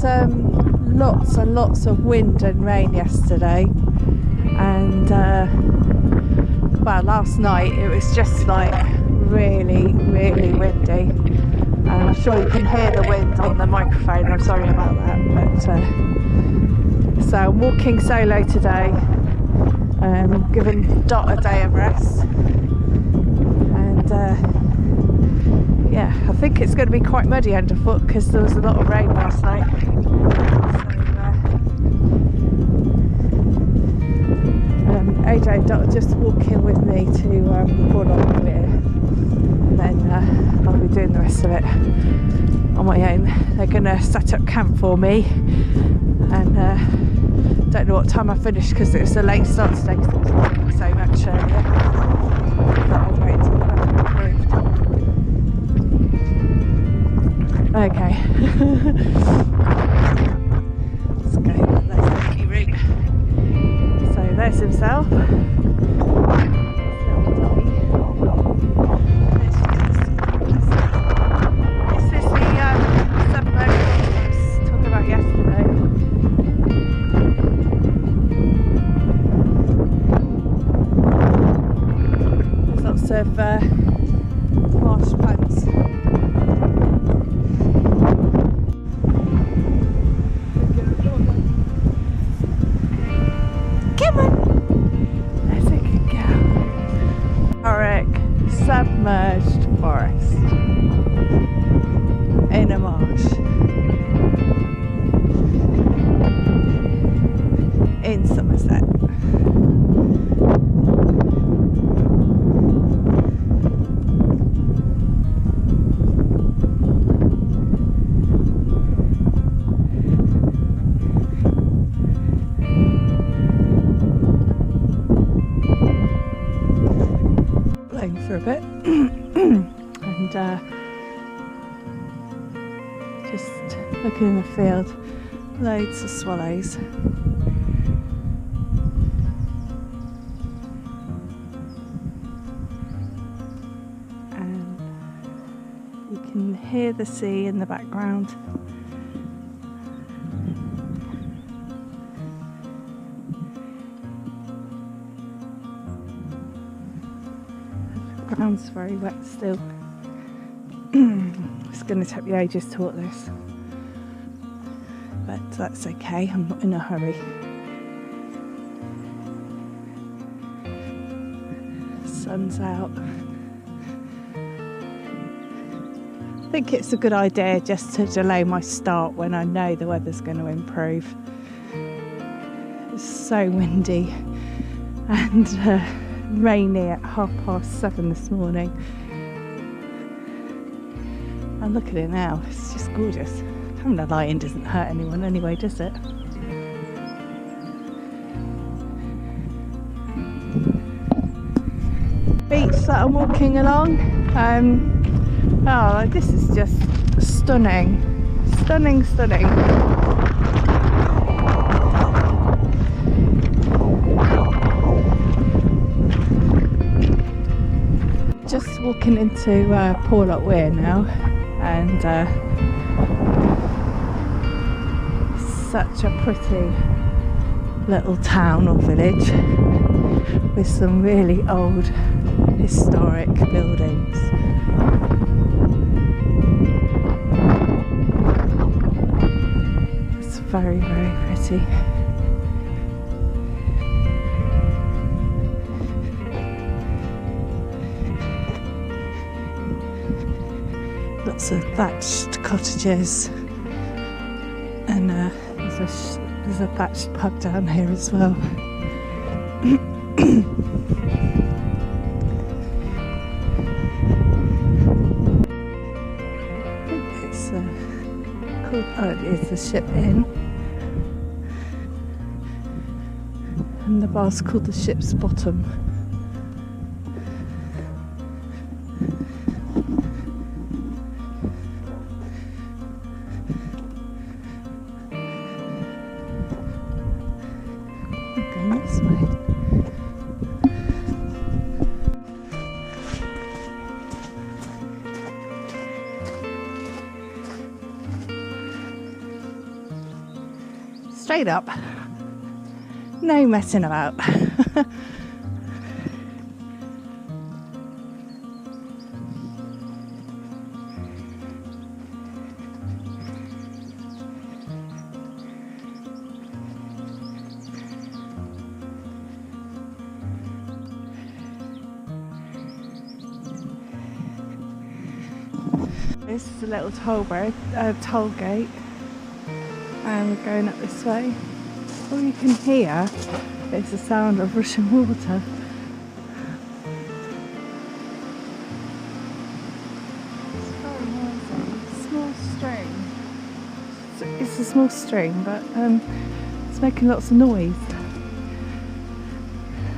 lots and lots of wind and rain yesterday, and well, last night it was just like really windy. I'm sure you can hear the wind on the microphone, I'm sorry about that, but so I'm walking solo today, giving Dot a day of rest, and yeah, I think it's going to be quite muddy underfoot because there was a lot of rain last night. AJ and Dot are just walking with me to Porlock, and then I'll be doing the rest of it on my own. They're going to set up camp for me, and don't know what time I finish because it was a late start today because it was raining so much earlier. But I'll wait until the weather improved. Okay. Let's go down that safety route. So there's himself. Of marsh plants. Come on! There's a good girl. Porlock submerged forest in a marsh in Somerset. For a bit and just looking in the field, loads of swallows. And you can hear the sea in the background. The ground's very wet still. It's going to take me ages to walk this, but that's okay, I'm not in a hurry. Sun's out. I think it's a good idea just to delay my start when I know the weather's going to improve. It's so windy and rainy at 7:30 this morning, and look at it now, it's just gorgeous. Having a lie-in doesn't hurt anyone anyway, does it? Beach that I'm walking along, oh, this is just stunning. Just walking into Porlock Weir now, and such a pretty little town or village with some really old historic buildings. It's very pretty. Lots of thatched cottages, and there's a thatched pub down here as well. It's called, oh, it's the Ship Inn, and the bar's called the Ship's Bottom. This way. straight up. No messing about. This is a little toll gate, and we're going up this way. All you can hear is the sound of rushing water. It's very noisy. Small stream. It's a small stream, but it's making lots of noise.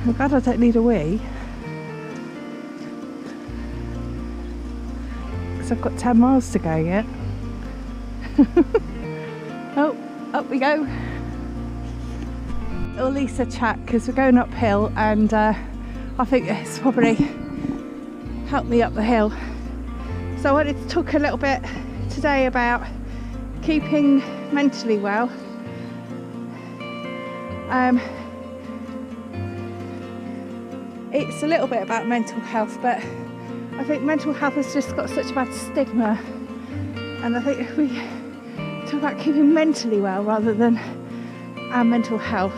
I'm glad I don't need a wee. I've got 10 miles to go yet. Oh, up we go. Little Lisa chat, because we're going uphill, and I think it's probably helped me up the hill. So I wanted to talk a little bit today about keeping mentally well. It's a little bit about mental health, but I think mental health has just got such a bad stigma, and I think if we talk about keeping mentally well rather than our mental health,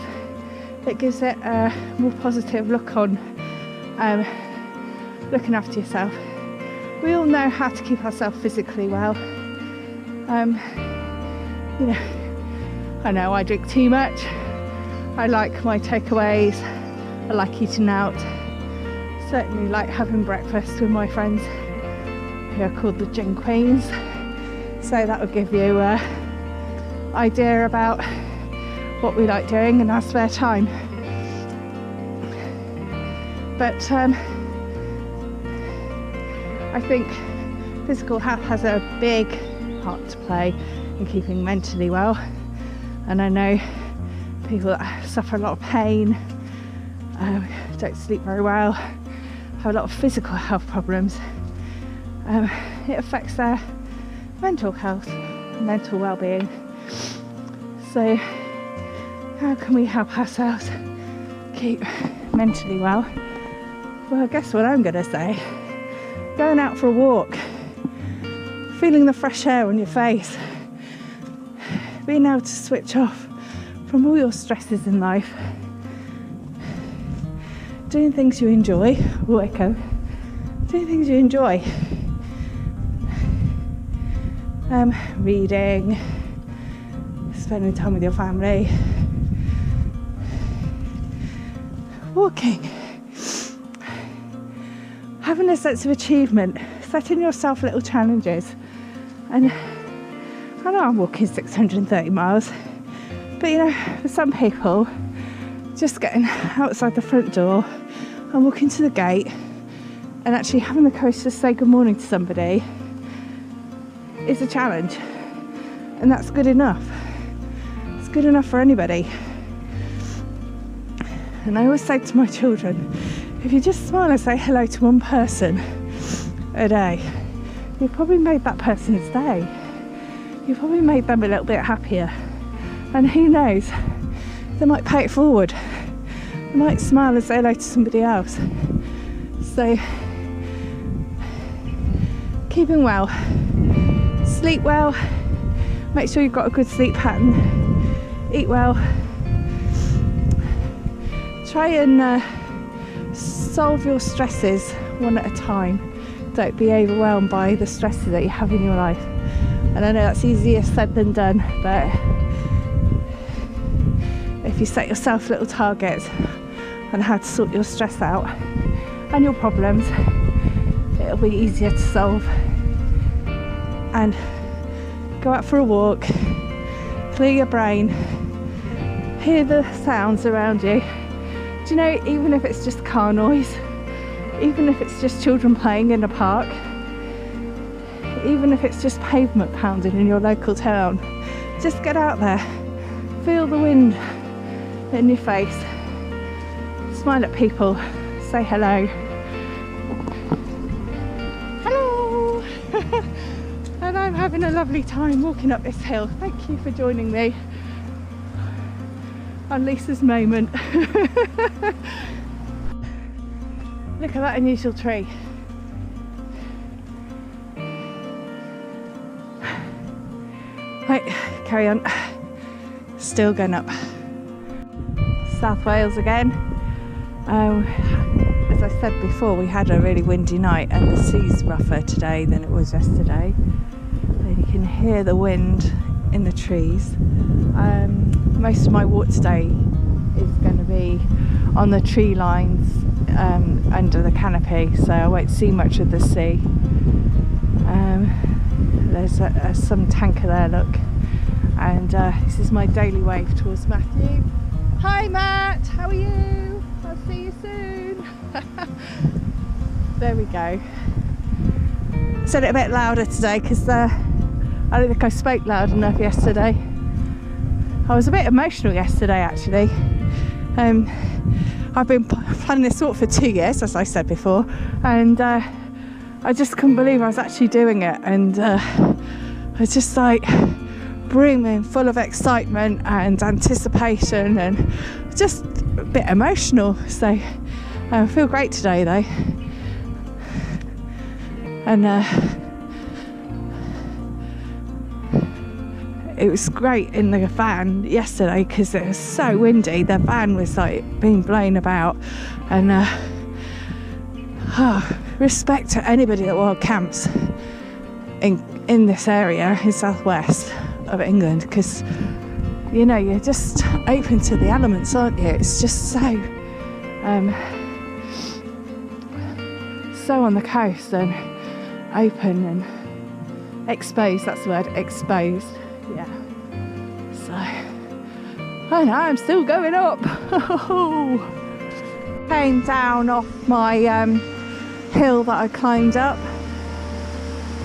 it gives it a more positive look on looking after yourself. We all know how to keep ourselves physically well. You know, I know I drink too much. I like my takeaways. I like eating out. Certainly like having breakfast with my friends who are called the Gin Queens, so that will give you an idea about what we like doing in our spare time. But I think physical health has a big part to play in keeping mentally well, and I know people that suffer a lot of pain, don't sleep very well, have a lot of physical health problems. It affects their mental health, mental well-being. So how can we help ourselves keep mentally well? Well, I guess what I'm going to say, going out for a walk, feeling the fresh air on your face, being able to switch off from all your stresses in life, doing things you enjoy. Oh, echo. Doing things you enjoy. Reading, spending time with your family, walking, having a sense of achievement, setting yourself little challenges. And I know I'm walking 630 miles, but you know, for some people, just getting outside the front door and walking to the gate and actually having the courage to say good morning to somebody is a challenge, and that's good enough. It's good enough for anybody. And I always say to my children, if you just smile and say hello to one person a day, you've probably made that person's day. You've probably made them a little bit happier, and who knows, they might pay it forward. They might smile and say hello to somebody else. So keeping well, sleep well, make sure you've got a good sleep pattern, eat well, try and solve your stresses one at a time. Don't be overwhelmed by the stresses that you have in your life. And I know that's easier said than done, but if you set yourself little targets on how to sort your stress out and your problems, it'll be easier to solve. And go out for a walk, clear your brain, hear the sounds around you. Do you know, even if it's just car noise, even if it's just children playing in a park, even if it's just pavement pounding in your local town, just get out there, feel the wind in your face, smile at people, say hello. Hello! And I'm having a lovely time walking up this hill. Thank you for joining me. on Lisa's moment. Look at that unusual tree. Right, carry on. Still going up. South Wales again. As I said before, we had a really windy night and the sea's rougher today than it was yesterday. And you can hear the wind in the trees. Most of my walk today is going to be on the tree lines under the canopy, so I won't see much of the sea. There's some tanker there, look, and this is my daily wave towards Matthew. Hi Matt, how are you? I'll see you soon. There we go. Said it a bit louder today because I don't think I spoke loud enough yesterday. I was a bit emotional yesterday actually. I've been planning this walk for 2 years, as I said before, and I just couldn't believe I was actually doing it, and I was just like brimming full of excitement and anticipation and just a bit emotional. So I feel great today though, and it was great in the van yesterday because it was so windy. The van was like being blown about, and respect to anybody that wild camps in this area in southwest of England, because you know you're just open to the elements, aren't you? It's just so on the coast and open and exposed. That's the word, exposed. Yeah. So I know I'm still going up. Came down off my hill that I climbed up,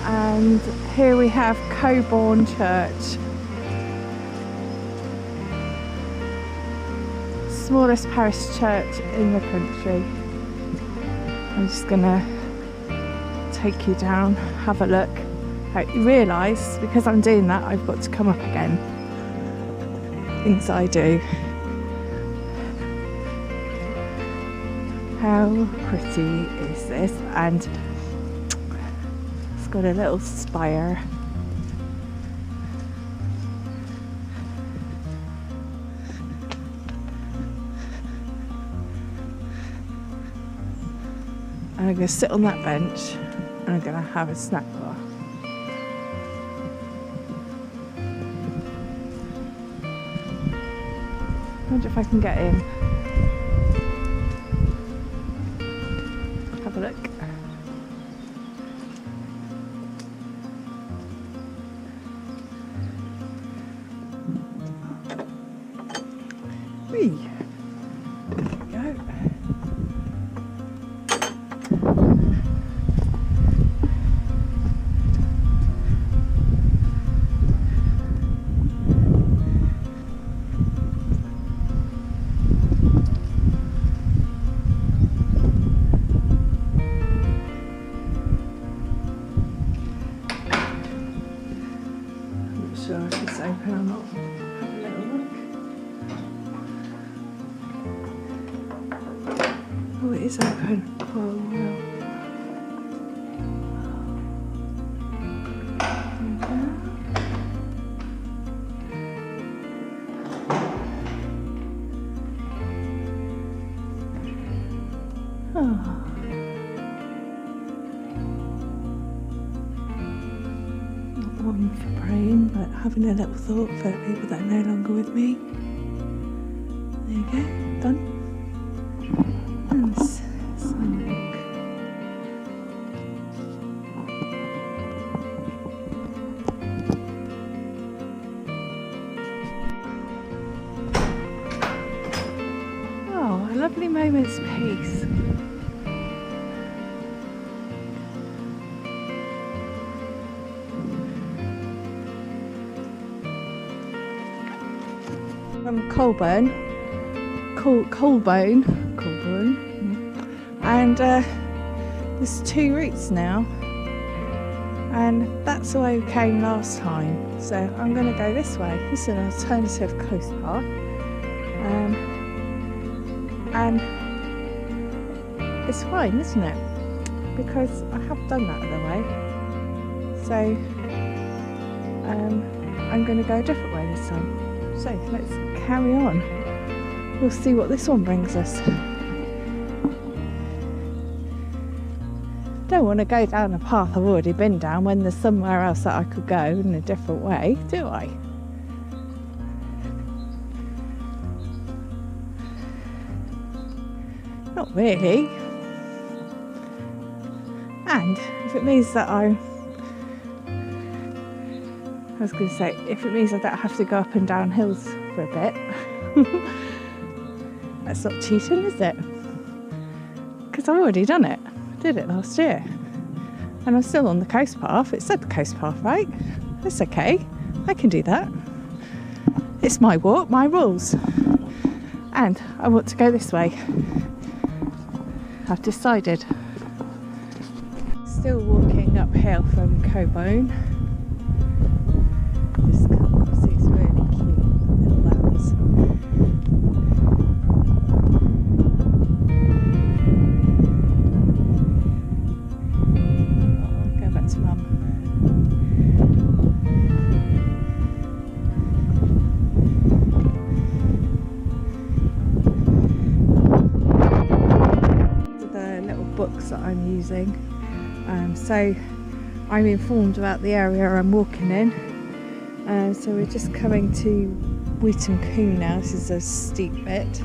and here we have Coburn Church, smallest parish church in the country. I'm just gonna take you down, have a look. I realise because I'm doing that I've got to come up again. Things I do. How pretty is this? And it's got a little spire. And I'm going to sit on that bench and I'm going to have a snack bar. I wonder if I can get in. Have a look. Whee! There we go. Sure if it's open or not. Have a little look. Oh, it is open. Oh, well. Oh. One for praying, but having a little thought for people that are no longer with me. There you go, done. And Sunny Lyn. Oh, a lovely moment's peace. From Colburn, and there's 2 routes now, and that's the way we came last time, so I'm going to go this way. This is an alternative coast path, And it's fine, isn't it? Because I have done that other way. So I'm going to go a different way this time. So let's carry on. We'll see what this one brings us. Don't want to go down a path I've already been down when there's somewhere else that I could go in a different way, do I? Not really. And if it means that I was going to say, if it means I don't have to go up and down hills for a bit, that's not cheating, is it? Because I've already done it. I did it last year. And I'm still on the coast path. It said the coast path, right? That's okay. I can do that. It's my walk, my rules. And I want to go this way. I've decided. Still walking uphill from Coburn. This couple of these really cute little lambs. I'll go back to Mum. The little books that I'm using. So I'm informed about the area I'm walking in. So we're just coming to Wheaton Combe now. This is a steep bit,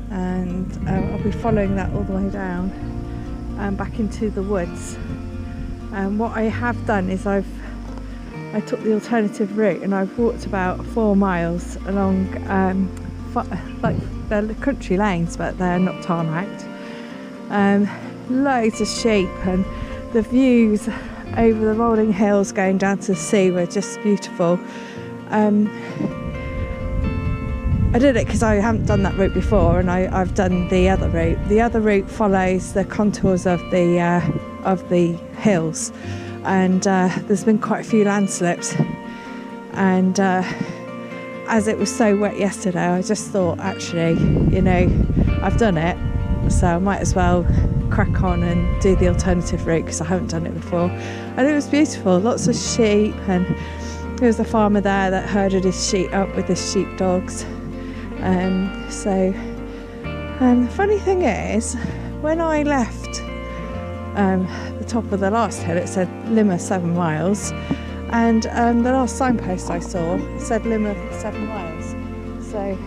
and I'll be following that all the way down back into the woods. What I have done is I took the alternative route and I've walked about 4 miles along like they're country lanes, but they're not tarmacked. Loads of sheep, and the views over the rolling hills going down to the sea were just beautiful. I did it because I haven't done that route before, and I've done the other route. The other route follows the contours of the hills, and there's been quite a few landslips. And as it was so wet yesterday, I just thought, actually, you know, I've done it, so I might as well crack on and do the alternative route because I haven't done it before. And it was beautiful, lots of sheep, and there was a farmer there that herded his sheep up with his sheepdogs. The funny thing is, when I left the top of the last hill, it said Lynmouth 7 miles, and the last signpost I saw said Lynmouth 7 miles. So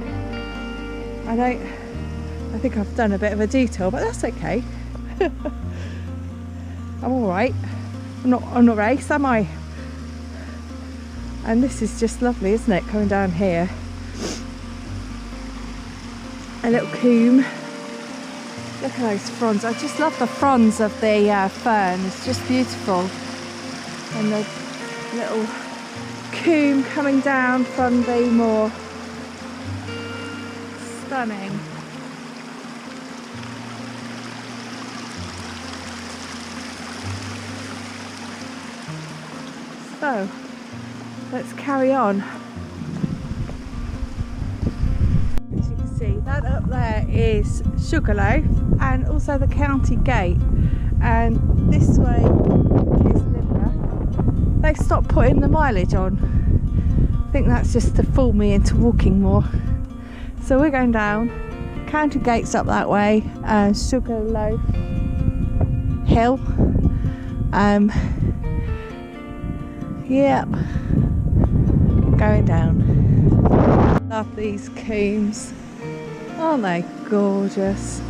I think I've done a bit of a detour, but that's okay. I'm all right. I'm not on a race, am I? And this is just lovely, isn't it? Coming down here, a little combe. Look at those fronds. I just love the fronds of the fern. It's just beautiful. And the little combe coming down from the moor. Stunning. So, let's carry on. As you can see, that up there is Sugarloaf and also the county gate, and this way is Lynmouth. They stopped putting the mileage on. I think that's just to fool me into walking more. So we're going down, county gate's up that way, Sugarloaf Hill. Yep, going down. Love these combes. Aren't they gorgeous?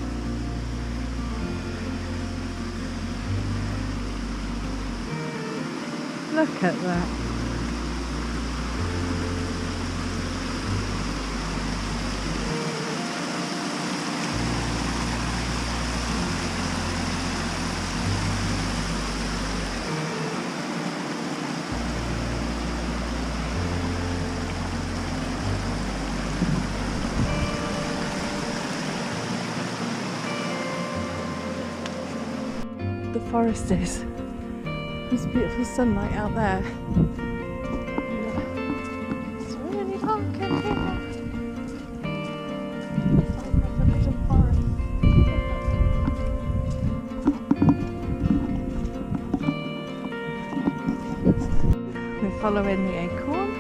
Look at that. The forest is. There's beautiful sunlight out there. It's really dark in here. following the acorn.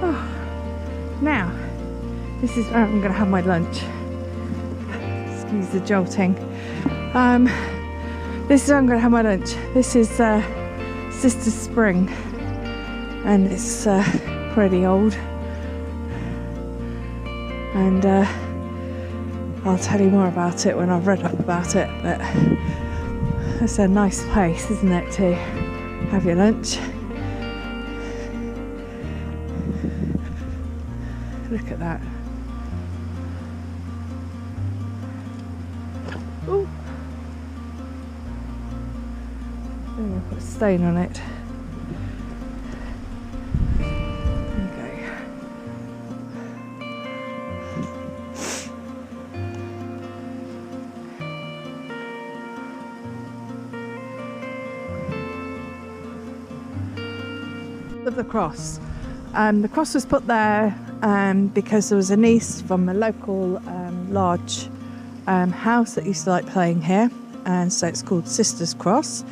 Oh. Now, this is where I'm going to have my lunch. Excuse the jolting. This is where I'm going to have my lunch. This is Sister Spring, and it's pretty old. And I'll tell you more about it when I've read up about it. But it's a nice place, isn't it, to have your lunch? Look at that. Ooh. I'm going to put a stone on it. There you go. Of the cross. The cross was put there because there was a niece from a local large house that used to like playing here, and so it's called Sister's Cross.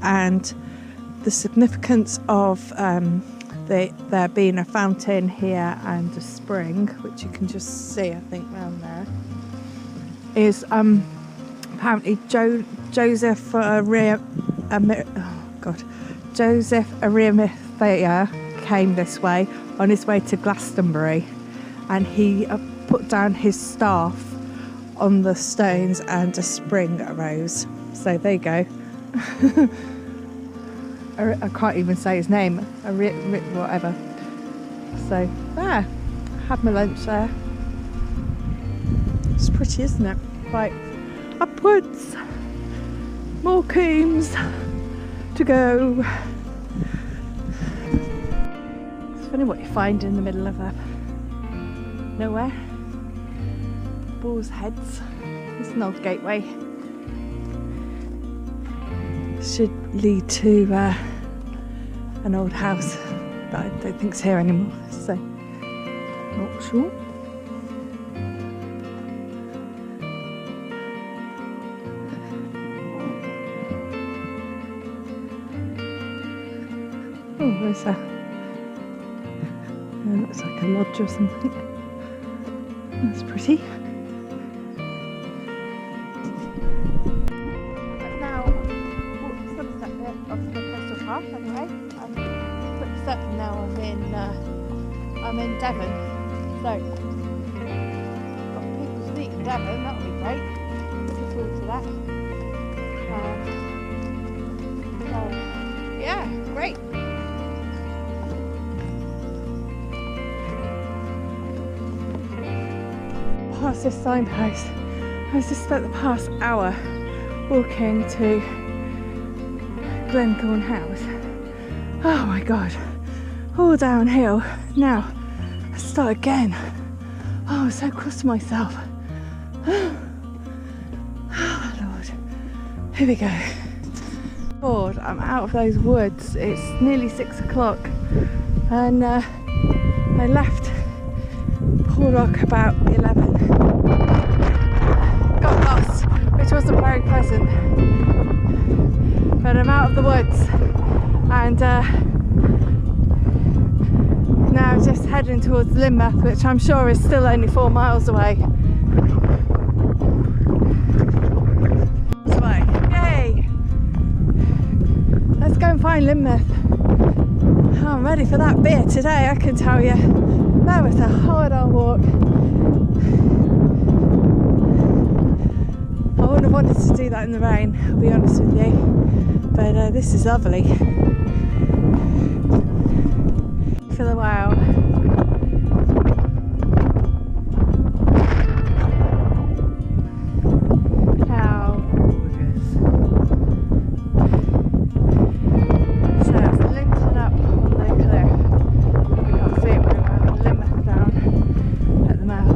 And the significance of there being a fountain here and a spring, which you can just see, I think, round there, is apparently Joseph Arimathea came this way on his way to Glastonbury, and he put down his staff on the stones and a spring arose. So there you go. I can't even say his name, whatever. So there, had my lunch there. It's pretty, isn't it? Right, upwards, more combs to go. It's funny what you find in the middle of nowhere. Boar's Heads. It's an old gateway. Should lead to an old house, but I don't think it's here anymore, so not sure. Oh, where's that? It looks like a lodge or something. That's pretty. Anyway, pretty certain now I'm in Devon, so got people to meet in Devon. That'll be great. Looking forward to that. So yeah, great. Past this signpost, I've just spent the past hour walking to Glenthorne House. Oh my god, all downhill. Now, let's start again. Oh, I'm so cross to myself. Oh Lord, here we go. Lord, I'm out of those woods. It's nearly 6 o'clock, and I left Porlock about 11. Got lost, which wasn't very pleasant. But I'm out of the woods, and now just heading towards Lynmouth, which I'm sure is still only 4 miles away. Yay! Let's go and find Lynmouth. Oh, I'm ready for that beer today, I can tell you. That was a hard old walk. I wouldn't have wanted to do that in the rain, I'll be honest with you. But this is lovely. For the wow. How gorgeous. So it's linking up on the cliff. We can't see it very well. Lynmouth down at the mouth.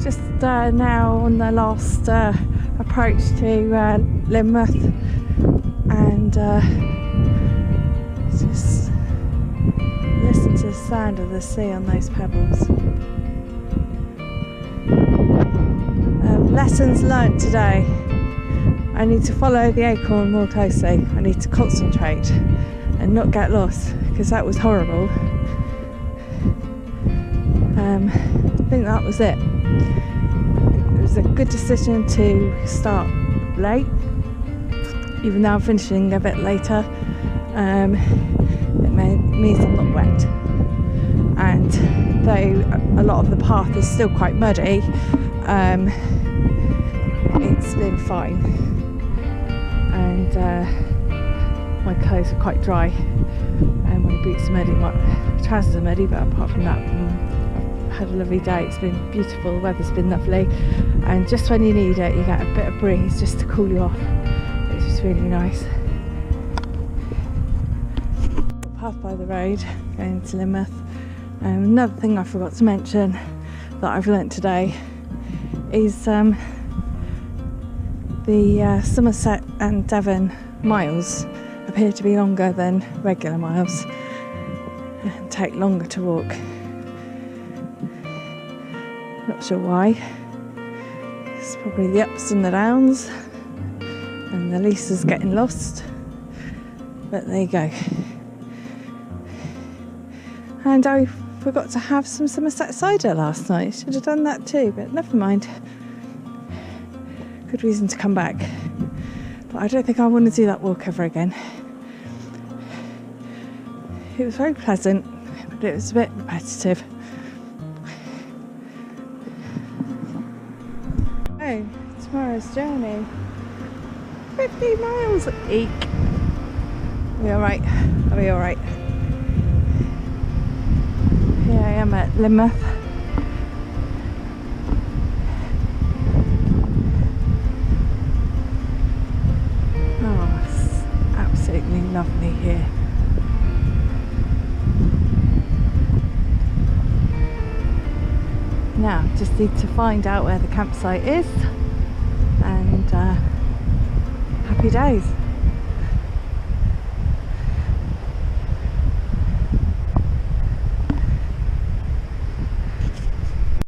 Just now on the last approach to Lynmouth, and just listen to the sound of the sea on those pebbles. Lessons learnt today. I need to follow the acorn more closely. I need to concentrate and not get lost, because that was horrible. I think that was it. It was a good decision to start late, even though I'm finishing a bit later. It means I'm not wet, and though a lot of the path is still quite muddy, it's been fine, and my clothes are quite dry, and my boots are muddy, my trousers are muddy, but apart from that, I've had a lovely day. It's been beautiful, the weather's been lovely, and just when you need it, you get a bit of breeze just to cool you off. It's just really nice. Path by the road going to Lynmouth. Another thing I forgot to mention that I've learnt today is the Somerset and Devon miles appear to be longer than regular miles and take longer to walk. Not sure why. It's probably the ups and the downs, and the Lisa's getting lost, but there you go. And I forgot to have some Somerset cider last night. Should have done that too, but never mind. Good reason to come back. But I don't think I want to do that walk ever again. It was very pleasant, but it was a bit repetitive. Oh, tomorrow's journey. 50 miles. Eek. I'll be alright. I'll be alright. Here I am at Lynmouth. Oh, it's absolutely lovely here. Now, just need to find out where the campsite is, and happy days.